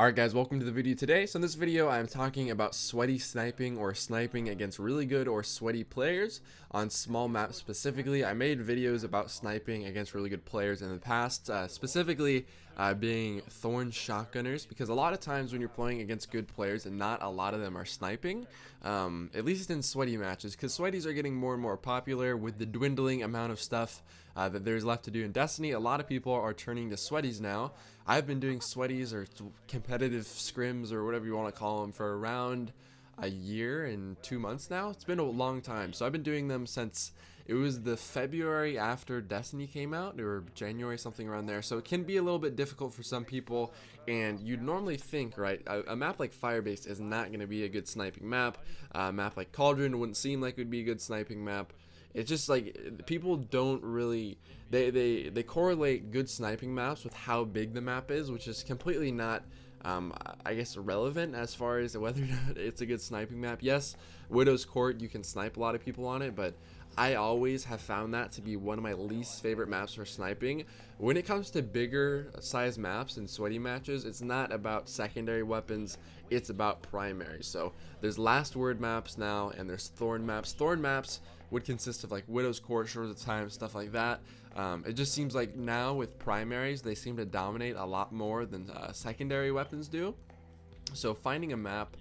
Alright guys, welcome to the video today. So in this video I'm talking about sweaty sniping or sniping against really good or sweaty players on small maps specifically. I made videos about sniping against really good players in the past, specifically being Thorn Shotgunners, because a lot of times when you're playing against good players and not a lot of them are sniping, at least in sweaty matches, because sweaties are getting more and more popular with the dwindling amount of stuff that there's left to do in Destiny. A lot of people are turning to sweaties now. I've been doing sweaties or competitive scrims or whatever you want to call them for around a year and 2 months now. It's been a long time. So I've been doing them since it was the February after Destiny came out, or January, something around there. So it can be a little bit difficult for some people, and you'd normally think, right, a map like Firebase is not going to be a good sniping map. A map like Cauldron wouldn't seem like it would be a good sniping map. It's just like people don't really they correlate good sniping maps with how big the map is, which is completely not I guess relevant as far as whether or not it's a good sniping map. Yes, Widow's Court, you can snipe a lot of people on it, but I always have found that to be one of my least favorite maps for sniping. When it comes to bigger size maps and sweaty matches, it's not about secondary weapons, it's about primary. So there's last word maps now, and there's thorn maps. Thorn maps would consist of like Widow's Court, Shores of Time, stuff like that. It just seems like now with primaries, they seem to dominate a lot more than secondary weapons do. So finding a map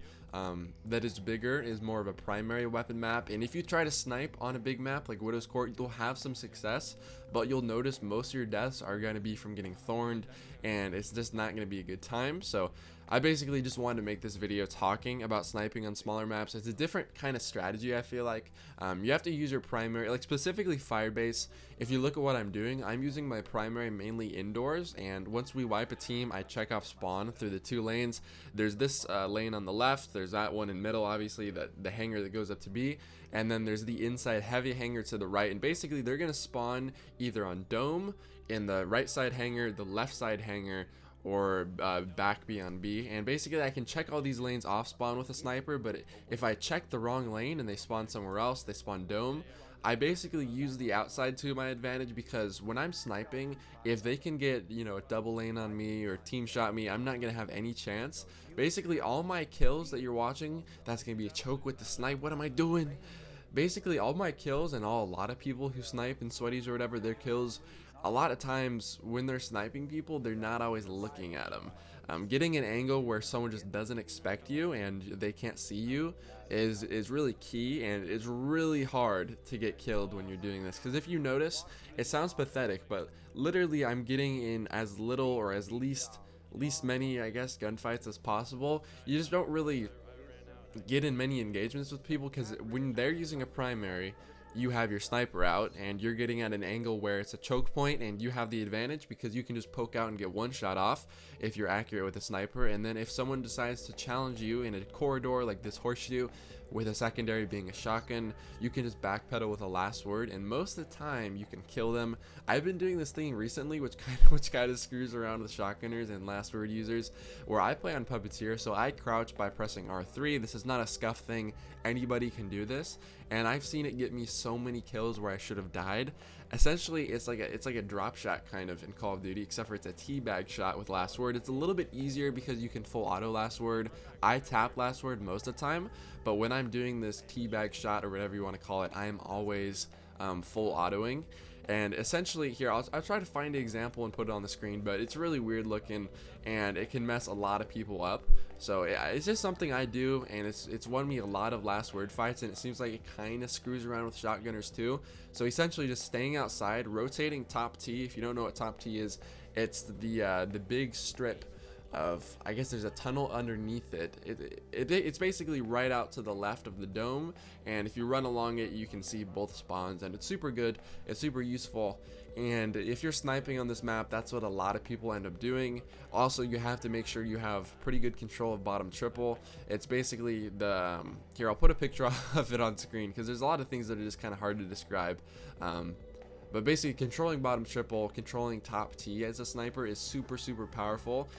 that is bigger is more of a primary weapon map, and if you try to snipe on a big map like Widow's Court, you'll have some success, but you'll notice most of your deaths are going to be from getting thorned, and it's just not going to be a good time. So I basically just wanted to make this video talking about sniping on smaller maps. It's a different kind of strategy. I feel like you have to use your primary, like specifically Firebase. If you look at what I'm doing, I'm using my primary mainly indoors, and once we wipe a team, I check off spawn through the 2 lanes. There's this lane on the left, there's that one in middle, obviously the hangar that goes up to B, and then there's the inside heavy hangar to the right, and basically they're gonna spawn either on dome, in the right side hangar, the left side hangar, or back beyond B. And basically I can check all these lanes off spawn with a sniper, but if I check the wrong lane and they spawn somewhere else, they spawn dome, I basically use the outside to my advantage, because when I'm sniping, if they can get, you know, a double lane on me or team shot me, I'm not gonna have any chance. Basically all my kills that you're watching, that's gonna be a choke with the snipe. What am I doing? Basically all my kills, and a lot of people who snipe in sweaties or whatever, their kills, a lot of times when they're sniping people, they're not always looking at them. Getting an angle where someone just doesn't expect you and they can't see you is really key, and it's really hard to get killed when you're doing this, because if you notice, it sounds pathetic, but literally I'm getting in as little or as least many, I guess, gunfights as possible. You just don't really get in many engagements with people, because when they're using a primary, you have your sniper out and you're getting at an angle where it's a choke point, and you have the advantage because you can just poke out and get one shot off if you're accurate with a sniper. And then if someone decides to challenge you in a corridor like this horseshoe with a secondary being a shotgun, you can just backpedal with a last word, and most of the time you can kill them. I've been doing this thing recently which kind of screws around with shotgunners and last word users, where I play on Puppeteer, so I crouch by pressing R3. This is not a scuff thing, anybody can do this, and I've seen it get me so many kills where I should have died. Essentially it's like a drop shot kind of in Call of Duty, except for it's a teabag shot with last word. It's a little bit easier because you can full auto last word. I tap last word most of the time, but when I'm doing this teabag shot or whatever you want to call it, I am always full autoing. And essentially here, I'll try to find an example and put it on the screen, but it's really weird looking and it can mess a lot of people up. So it's just something I do, and it's won me a lot of last word fights, and it seems like it kind of screws around with shotgunners too. So essentially just staying outside, rotating top T. If you don't know what top T is, it's the big strip of, I guess there's a tunnel underneath it. It's basically right out to the left of the dome, and if you run along it, you can see both spawns, and it's super good, it's super useful. And if you're sniping on this map, that's what a lot of people end up doing. Also, you have to make sure you have pretty good control of bottom triple. It's basically the here, I'll put a picture of it on screen, because there's a lot of things that are just kind of hard to describe. But basically, controlling bottom triple, controlling top T as a sniper is super powerful.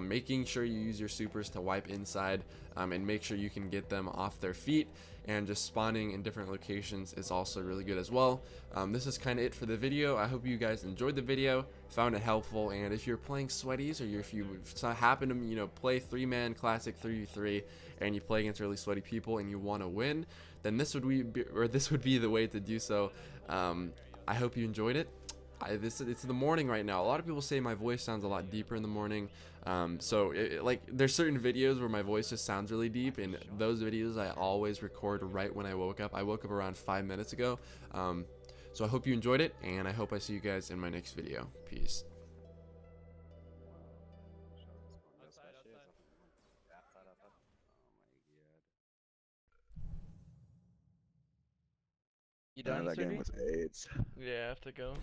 Making sure you use your supers to wipe inside and make sure you can get them off their feet, and just spawning in different locations is also really good as well. This is kind of it for the video. I hope you guys enjoyed the video, found it helpful, and if you're playing sweaties, or if you happen to play 3-man classic 3v3 and you play against really sweaty people and you want to win, then this would be the way to do so. I hope you enjoyed it. It's the morning right now. A lot of people say my voice sounds a lot deeper in the morning. Like there's certain videos where my voice just sounds really deep, and those videos I always record right when I woke up. I woke up around 5 minutes ago. So I hope you enjoyed it, and I hope I see you guys in my next video. Peace. You done, That game Sirdi? was AIDS. Yeah, I have to go.